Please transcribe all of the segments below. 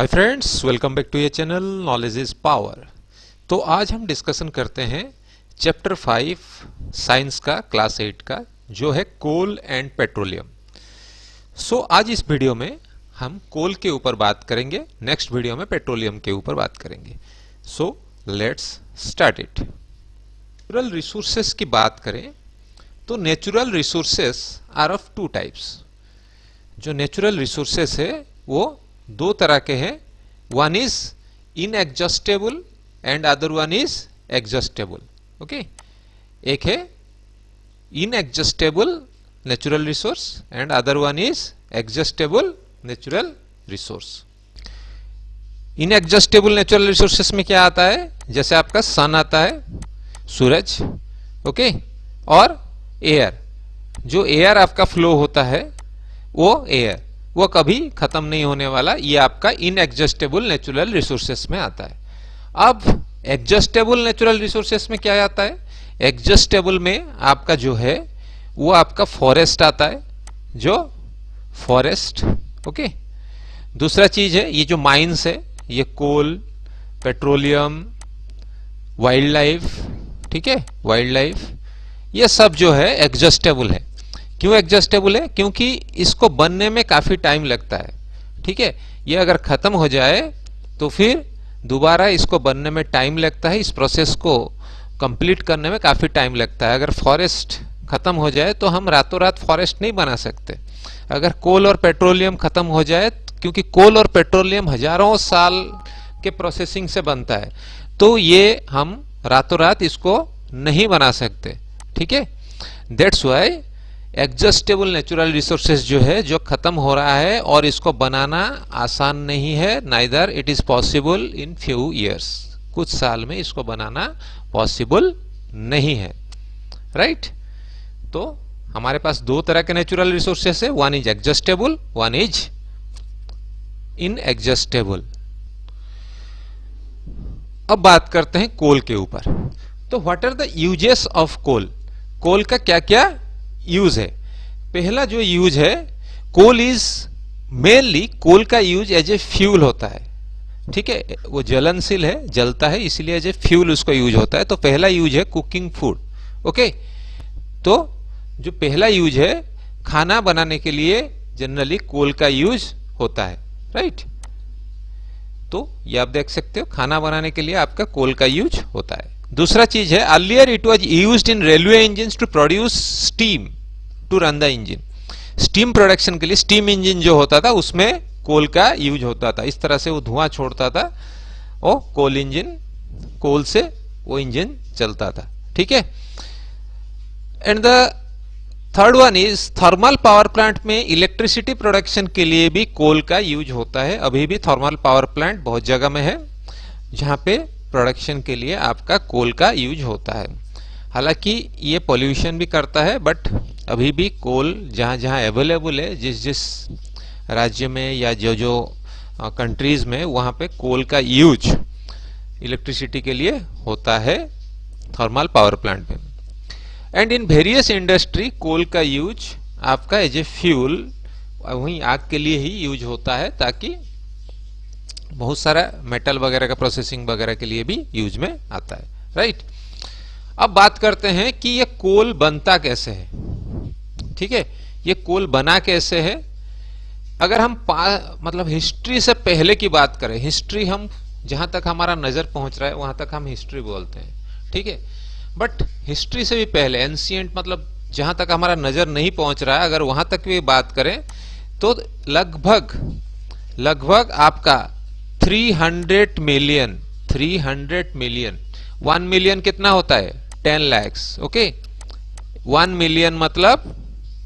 Hi friends, welcome back to ये channel knowledge is power. तो आज हम डिस्कशन करते हैं चैप्टर 5 साइंस का क्लास 8 का, जो है कोल एंड पेट्रोलियम। सो आज इस वीडियो में हम कोल के ऊपर बात करेंगे, नेक्स्ट वीडियो में पेट्रोलियम के ऊपर बात करेंगे। So let's start it. Natural resources की बात करें तो natural resources are of two types. जो नेचुरल रिसोर्सेस है वो दो तरह के हैं, one is inexhaustible and other one is exhaustible. Okay, एक है inexhaustible natural resource and other one is exhaustible natural resource. Inexhaustible natural resources में क्या आता है, जैसे आपका सन आता है, सूरज, ओके, और एयर। जो एयर आपका फ्लो होता है वो एयर वो कभी खत्म नहीं होने वाला, ये आपका इनएग्जॉस्टेबल नेचुरल रिसोर्सेस में आता है। अब एग्जॉस्टेबल नेचुरल रिसोर्सेस में क्या आता है, एग्जॉस्टेबल में आपका जो है वो आपका फॉरेस्ट आता है, जो फॉरेस्ट, ओके। दूसरा चीज है ये जो माइंस है, ये कोल, पेट्रोलियम, वाइल्ड लाइफ, ठीक है, वाइल्ड लाइफ, ये सब जो है एग्जॉस्टेबल है। क्यों एग्जॉस्टेबल है, क्योंकि इसको बनने में काफी टाइम लगता है, ठीक है। ये अगर खत्म हो जाए तो फिर दोबारा इसको बनने में टाइम लगता है, इस प्रोसेस को कंप्लीट करने में काफी टाइम लगता है। अगर फॉरेस्ट खत्म हो जाए तो हम रातों रात फॉरेस्ट नहीं बना सकते। अगर कोल और पेट्रोलियम खत्म हो जाए, क्योंकि कोल और पेट्रोलियम हजारों साल के प्रोसेसिंग से बनता है, तो ये हम रातों रात इसको नहीं बना सकते, ठीक है। That's why exhaustible natural resources जो है, जो खत्म हो रहा है और इसको बनाना आसान नहीं है, neither it is possible in few years, कुछ साल में इसको बनाना पॉसिबल नहीं है, राइट। तो हमारे पास दो तरह के नेचुरल रिसोर्सेज है, one is exhaustible, one is inexhaustible. अब बात करते हैं कोल के ऊपर। तो what are the uses of coal, coal का क्या क्या यूज है। पहला जो यूज है, कोल इज मेनली, कोल का यूज एज ए फ्यूल होता है, ठीक है। वो जलनशील है, जलता है, इसलिए एज ए फ्यूल उसका यूज होता है। तो पहला यूज है कुकिंग फूड, ओके। तो जो पहला यूज है, खाना बनाने के लिए जनरली कोल का यूज होता है, राइट। तो ये आप देख सकते हो, खाना बनाने के लिए आपका कोल का यूज होता है। दूसरा चीज है, earlier it was used in railway engines to produce steam to run the engine. Steam production के लिए स्टीम इंजन जो होता था उसमें कोल का यूज होता था, इस तरह से वो धुआं छोड़ता था, वो कोल इंजन, कोल से वो इंजन चलता था, ठीक है। And the third one is thermal power plant में इलेक्ट्रिसिटी प्रोडक्शन के लिए भी कोल का यूज होता है। अभी भी थर्मल पावर प्लांट बहुत जगह में है जहां पे प्रोडक्शन के लिए आपका कोल का यूज होता है। हालांकि ये पोल्यूशन भी करता है, बट अभी भी कोल जहां जहां अवेलेबल है, जिस जिस राज्य में या जो जो कंट्रीज में, वहां पे कोल का यूज इलेक्ट्रिसिटी के लिए होता है थर्मल पावर प्लांट में। एंड इन वेरियस इंडस्ट्री कोल का यूज आपका एज ए फ्यूल, वहीं आग के लिए ही यूज होता है, ताकि बहुत सारा मेटल वगैरह का प्रोसेसिंग वगैरह के लिए भी यूज में आता है, राइट। अब बात करते हैं कि ये कोल बनता कैसे है, ठीक है। ये कोल बना कैसे है, अगर हम मतलब हिस्ट्री से पहले की बात करें, हिस्ट्री हम जहां तक हमारा नजर पहुंच रहा है वहां तक हम हिस्ट्री बोलते हैं, ठीक है। बट हिस्ट्री से भी पहले, एंशिएंट, मतलब जहां तक हमारा नजर नहीं पहुंच रहा है, अगर वहां तक भी बात करें तो लगभग आपका 300 मिलियन, 1 मिलियन कितना होता है, 10 lakhs, ओके। 1 मिलियन मतलब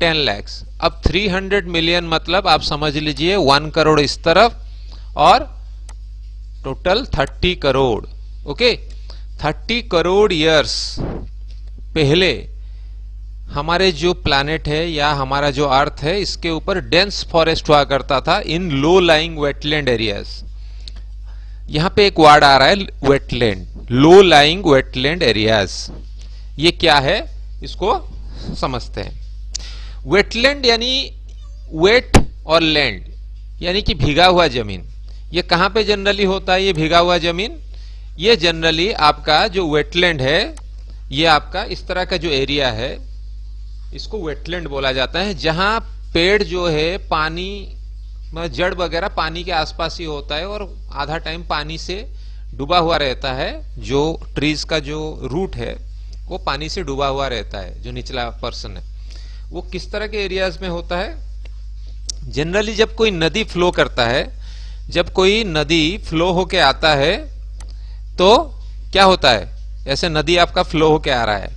10 lakhs। अब 300 मिलियन मतलब आप समझ लीजिए 1 करोड़ इस तरफ और total 30 crore, okay. 30 crore years पहले हमारे जो प्लैनेट है या हमारा जो अर्थ है, इसके ऊपर डेंस फॉरेस्ट हुआ करता था इन लो लाइंग वेटलैंड एरियाज। यहां पे एक वर्ड आ रहा है wetland, low lying wetland areas. ये क्या है, इसको समझते हैं। वेटलैंड यानी वेट और लैंड, यानी कि भीगा हुआ जमीन। ये कहां पे जनरली होता है ये भीगा हुआ जमीन? ये जनरली आपका जो वेटलैंड है, ये आपका इस तरह का जो एरिया है इसको वेटलैंड बोला जाता है, जहां पेड़ जो है पानी जड़ वगैरह पानी के आसपास ही होता है और आधा टाइम पानी से डूबा हुआ रहता है। जो ट्रीज का जो रूट है वो पानी से डूबा हुआ रहता है, जो निचला पर्सन है। वो किस तरह के एरियाज में होता है? जनरली जब कोई नदी फ्लो करता है, जब कोई नदी फ्लो होके आता है तो क्या होता है? ऐसे नदी आपका फ्लो होके आ रहा है,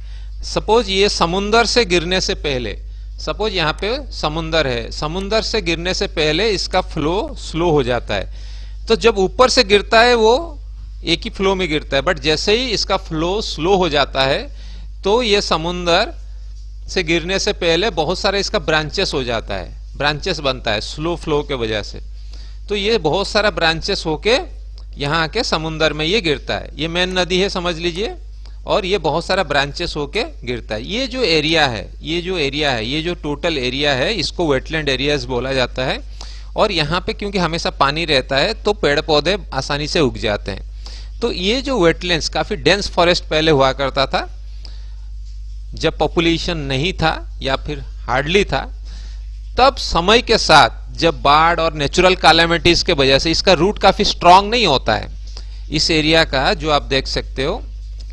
सपोज ये समुंदर से गिरने से पहले, सपोज यहाँ पे समुंदर है, समुंदर से गिरने से पहले इसका फ्लो स्लो हो जाता है। तो जब ऊपर से गिरता है वो एक ही फ्लो में गिरता है, बट जैसे ही इसका फ्लो स्लो हो जाता है तो ये समुंदर से गिरने से पहले बहुत सारे इसका ब्रांचेस हो जाता है, ब्रांचेस बनता है स्लो फ्लो के वजह से। तो ये बहुत सारा ब्रांचेस होके यहाँ आके समुंदर में ये गिरता है। ये मेन नदी है समझ लीजिए, और ये बहुत सारा ब्रांचेस होके गिरता है। ये जो एरिया है, ये जो एरिया है, ये जो टोटल एरिया है, इसको वेटलैंड एरियाज बोला जाता है। और यहाँ पे क्योंकि हमेशा पानी रहता है तो पेड़ पौधे आसानी से उग जाते हैं। तो ये जो वेटलैंड्स, काफी डेंस फॉरेस्ट पहले हुआ करता था जब पॉपुलेशन नहीं था या फिर हार्डली था। तब समय के साथ जब बाढ़ और नेचुरल कैलामिटीज के वजह से इसका रूट काफी स्ट्रांग नहीं होता है, इस एरिया का जो आप देख सकते हो,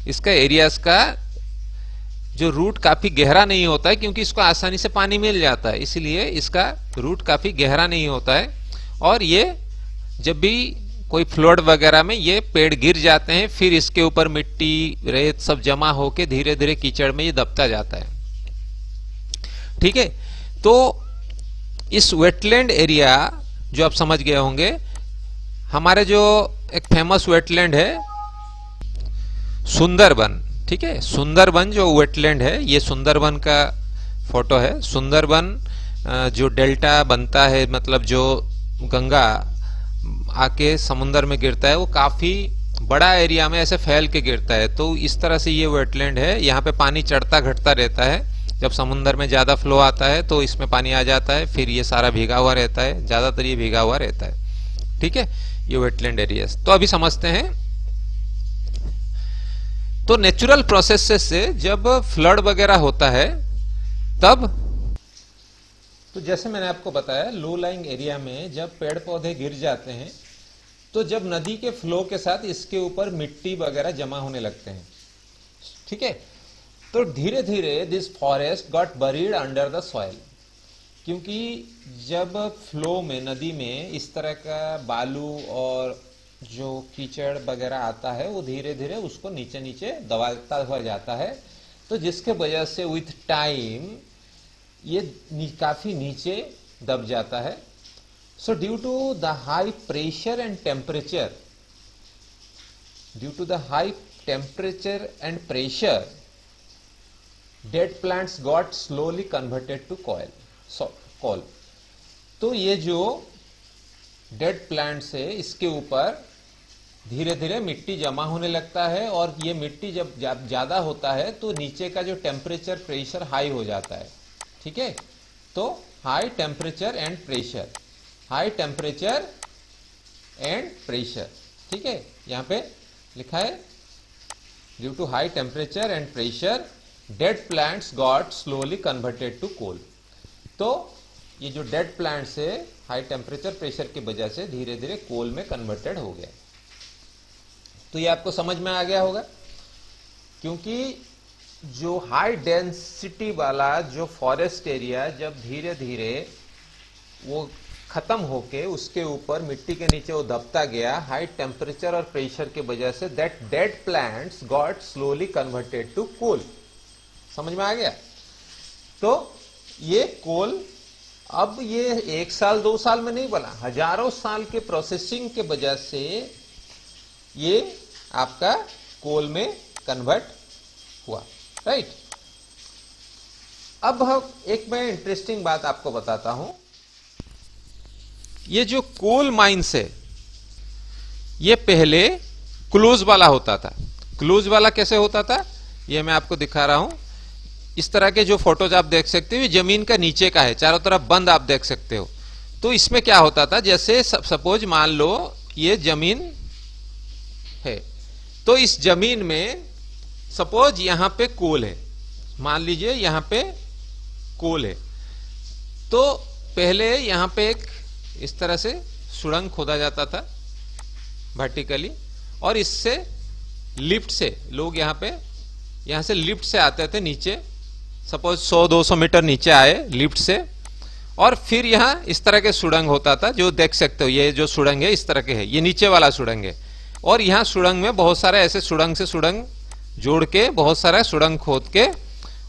इसका एरियाज का जो रूट काफी गहरा नहीं होता है, क्योंकि इसको आसानी से पानी मिल जाता है, इसलिए इसका रूट काफी गहरा नहीं होता है। और ये जब भी कोई फ्लड वगैरह में ये पेड़ गिर जाते हैं, फिर इसके ऊपर मिट्टी रेत सब जमा होके धीरे धीरे कीचड़ में ये दबता जाता है। ठीक है, तो इस वेटलैंड एरिया जो आप समझ गए होंगे, हमारे जो एक फेमस वेटलैंड है सुंदरबन। ठीक है, सुंदरबन जो वेटलैंड है, ये सुंदरबन का फोटो है। सुंदरबन जो डेल्टा बनता है, मतलब जो गंगा आके समुंदर में गिरता है, वो काफी बड़ा एरिया में ऐसे फैल के गिरता है। तो इस तरह से ये वेटलैंड है। यहाँ पे पानी चढ़ता घटता रहता है, जब समुंदर में ज्यादा फ्लो आता है तो इसमें पानी आ जाता है, फिर ये सारा भीगा हुआ रहता है, ज्यादातर ये भीगा हुआ रहता है। ठीक है, ये वेटलैंड एरिया। तो अभी समझते हैं। तो नेचुरल प्रोसेस से जब फ्लड वगैरह होता है तब, तो जैसे मैंने आपको बताया, लो लाइंग एरिया में जब पेड़ पौधे गिर जाते हैं तो जब नदी के फ्लो के साथ इसके ऊपर मिट्टी वगैरह जमा होने लगते हैं। ठीक है, तो धीरे धीरे this forest got buried under the soil, क्योंकि जब फ्लो में नदी में इस तरह का बालू और जो कीचड़ वगैरह आता है वो धीरे धीरे उसको नीचे नीचे दबाता हुआ जाता है, तो जिसके वजह से विथ टाइम ये काफी नीचे दब जाता है। So due to the high pressure and temperature, due to the high temperature and pressure, dead plants got slowly converted to coal. तो ये जो डेड प्लांट्स है इसके ऊपर धीरे धीरे मिट्टी जमा होने लगता है, और ये मिट्टी जब ज्यादा होता है तो नीचे का जो टेम्परेचर प्रेशर हाई हो जाता है। ठीक है, तो high temperature and pressure, high temperature and pressure. ठीक है, यहां पे लिखा है due to high temperature and pressure dead plants got slowly converted to coal. तो ये जो डेड प्लांट्स है हाई टेम्परेचर प्रेशर की वजह से धीरे धीरे कोल में कन्वर्टेड हो गया। तो ये आपको समझ में आ गया होगा, क्योंकि जो हाई डेंसिटी वाला जो फॉरेस्ट एरिया जब धीरे धीरे वो खत्म होके उसके ऊपर मिट्टी के नीचे वो दबता गया हाई टेम्परेचर और प्रेशर की वजह से, that dead plants got slowly converted to coal. समझ में आ गया? तो ये कोल अब ये 1 साल 2 साल में नहीं बना, हजारों साल के प्रोसेसिंग के वजह से ये आपका कोल में कन्वर्ट हुआ। राइट, अब हम एक मैं इंटरेस्टिंग बात आपको बताता हूं। ये जो कोल माइंस है ये पहले क्लोज वाला होता था। क्लोज वाला कैसे होता था ये मैं आपको दिखा रहा हूं। इस तरह के जो फोटोज आप देख सकते हो ये जमीन का नीचे का है, चारों तरफ बंद आप देख सकते हो। तो इसमें क्या होता था, जैसे सपोज मान लो ये जमीन है। तो इस जमीन में सपोज यहां पे कोल है, मान लीजिए यहां पे कोल है, तो पहले यहां पे एक इस तरह से सुरंग खोदा जाता था वर्टिकली, और इससे लिफ्ट से लोग यहां से लिफ्ट से आते थे नीचे, सपोज 100-200 मीटर नीचे आए लिफ्ट से, और फिर यहां इस तरह के सुरंग होता था, जो देख सकते हो ये जो सुरंग है इस तरह के है, ये नीचे वाला सुरंग है, और यहां सुरंग में बहुत सारे ऐसे सुरंग से सुरंग जोड़ के बहुत सारा सुरंग खोद के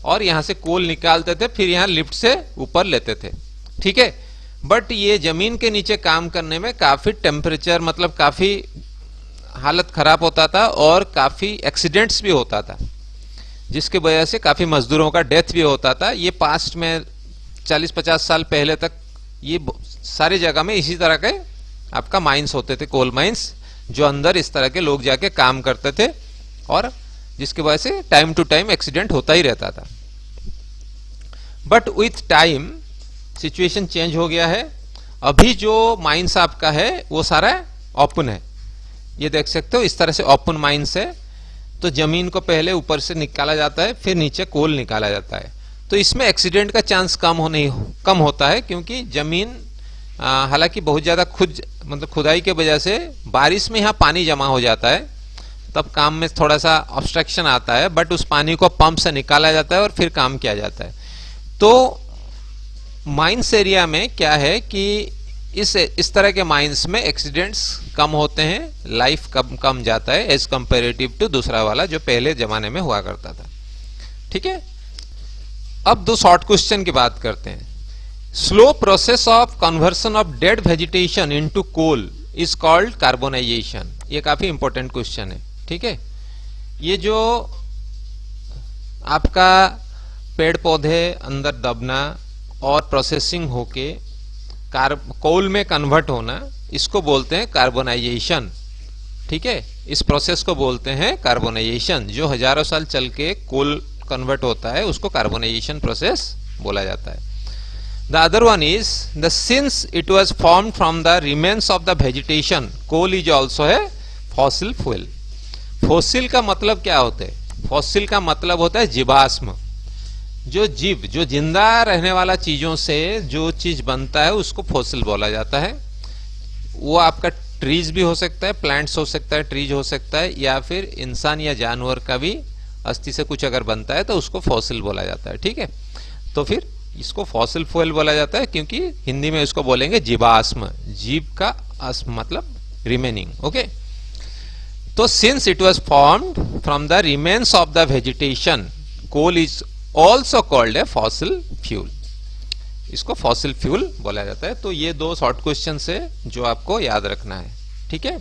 और यहां से कोल निकालते थे, फिर यहां लिफ्ट से ऊपर लेते थे, ठीक है। बट ये जमीन के नीचे काम करने में काफी टेम्परेचर, मतलब काफी हालत खराब होता था और काफी एक्सीडेंट्स भी होता था, जिसकी वजह से काफी मजदूरों का डेथ भी होता था। ये पास्ट में 40-50 साल पहले तक ये सारी जगह में इसी तरह के आपका माइंस होते थे, कोल माइंस, जो अंदर इस तरह के लोग जाके काम करते थे, और जिसकी वजह से टाइम टू टाइम एक्सीडेंट होता ही रहता था। But with time situation change हो गया है। अभी जो माइंस आपका है वो सारा ओपन है, ये देख सकते हो इस तरह से ओपन माइंस है। तो जमीन को पहले ऊपर से निकाला जाता है, फिर नीचे कोल निकाला जाता है। तो इसमें एक्सीडेंट का चांस कम होता है, क्योंकि जमीन हालांकि बहुत ज्यादा खुदाई के वजह से बारिश में यहाँ पानी जमा हो जाता है, तब काम में थोड़ा सा ऑब्स्ट्रक्शन आता है, बट उस पानी को पंप से निकाला जाता है और फिर काम किया जाता है। तो माइंस एरिया में क्या है कि इस तरह के माइंस में एक्सीडेंट्स कम होते हैं, लाइफ कम जाता है एज कंपेरेटिव टू दूसरा वाला जो पहले जमाने में हुआ करता था, ठीक है। अब दो शॉर्ट क्वेश्चन की बात करते हैं। Slow process of conversion of dead vegetation into coal is called carbonisation. ये काफी इंपॉर्टेंट क्वेश्चन है, ठीक है। ये जो आपका पेड़ पौधे अंदर दबना और प्रोसेसिंग होके कोल में कन्वर्ट होना, इसको बोलते हैं कार्बोनाइजेशन, ठीक है। इस प्रोसेस को बोलते हैं कार्बोनाइजेशन। जो हजारों साल चल के कोल कन्वर्ट होता है उसको कार्बोनाइजेशन प्रोसेस बोला जाता है। The other one is since it was formed from the remains of the vegetation, coal is also a fossil fuel. Fossil का मतलब क्या होता है? फॉसिल का मतलब होता है जीवाश्म। जो जिंदा रहने वाला चीजों से जो चीज बनता है उसको फॉसिल बोला जाता है। वो आपका ट्रीज भी हो सकता है, प्लांट्स हो सकता है, ट्रीज हो सकता है, या फिर इंसान या जानवर का भी अस्थि से कुछ अगर बनता है तो उसको फॉसिल बोला जाता है, ठीक है। तो फिर इसको फॉसिल फ्यूल बोला जाता है, क्योंकि हिंदी में इसको बोलेंगे जीवाश्म। जीव का मतलब रिमेनिंग, ओके। तो since it was formed from the remains of the vegetation, coal is also called a fossil fuel. इसको फॉसिल फ्यूल बोला जाता है। तो ये दो शॉर्ट क्वेश्चन है जो आपको याद रखना है, ठीक है।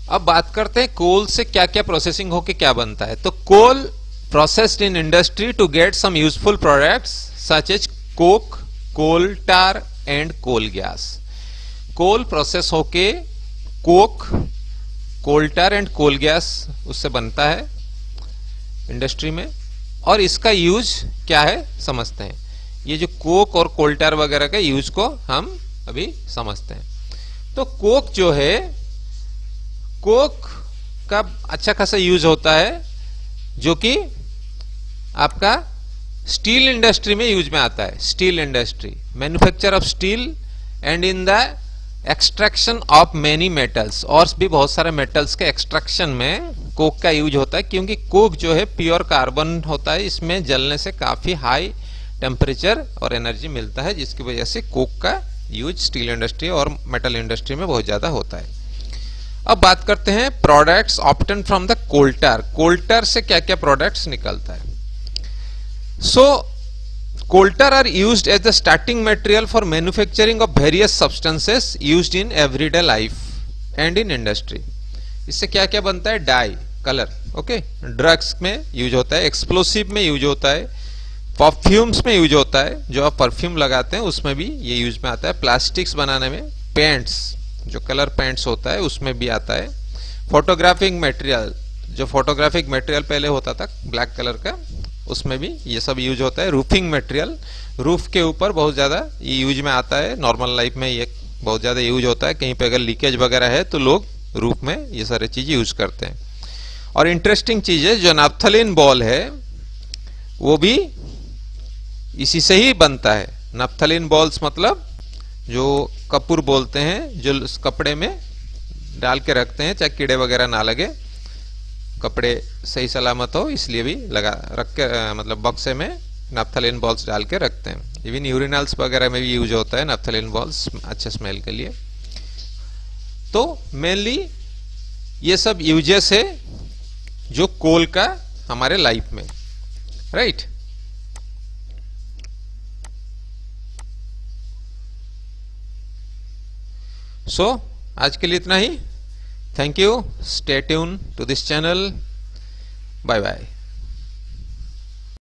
अब बात करते हैं कोल से क्या क्या प्रोसेसिंग होके क्या बनता है। तो कोल processed in industry to get some useful products such as coke, coal tar and coal gas. Coal process होके coke, coal tar and coal gas उससे बनता है इंडस्ट्री में, और इसका यूज क्या है समझते हैं। ये जो कोक और कोल टार वगैरह का यूज को हम अभी समझते हैं। तो कोक जो है, कोक का अच्छा खासा यूज होता है, जो कि आपका स्टील इंडस्ट्री में यूज में आता है। Steel industry, manufacture of steel and in the extraction of many metals, और भी बहुत सारे मेटल्स के एक्सट्रैक्शन में कोक का यूज होता है। क्योंकि कोक जो है प्योर कार्बन होता है, इसमें जलने से काफी हाई टेम्परेचर और एनर्जी मिलता है, जिसकी वजह से कोक का यूज स्टील इंडस्ट्री और मेटल इंडस्ट्री में बहुत ज्यादा होता है। अब बात करते हैं products obtain from the coal tar. Coal tar से क्या क्या प्रोडक्ट्स निकलता है। So coal tar are used as the starting material for manufacturing of various substances used in everyday life and in industry. इससे क्या क्या बनता है? डाई, कलर, ओके, ड्रग्स में यूज होता है, एक्सप्लोसिव में यूज होता है, परफ्यूम्स में यूज होता है, जो आप परफ्यूम लगाते हैं उसमें भी ये यूज में आता है, प्लास्टिक्स बनाने में, पेंट्स जो कलर पेंट्स होता है उसमें भी आता है, फोटोग्राफिक मटेरियल, जो फोटोग्राफिक मटेरियल पहले होता था ब्लैक कलर का, उसमें भी ये सब यूज होता है, रूफिंग मटेरियल, रूफ के ऊपर बहुत ज्यादा ये यूज में आता है, नॉर्मल लाइफ में ये बहुत ज़्यादा यूज होता है। कहीं पे अगर लीकेज वगैरह है तो लोग रूफ में ये सारी चीज़ यूज करते हैं। और इंटरेस्टिंग चीज़ है, जो नैप्थलीन बॉल है वो भी इसी से ही बनता है। नैप्थलीन बॉल्स मतलब जो कपूर बोलते हैं, जो कपड़े में डाल के रखते हैं चाहे कीड़े वगैरह ना लगे, कपड़े सही सलामत हो, इसलिए भी लगा रख के मतलब बक्से में नैप्थलीन बॉल्स डाल के रखते हैं। इवन यूरिनल्स वगैरह में भी यूज होता है नैप्थलीन बॉल्स अच्छे स्मेल के लिए। तो मेनली ये सब यूजेस है जो कोल का हमारे लाइफ में, राइट। सो आज के लिए इतना ही। Thank you, stay tune to this channel, bye bye.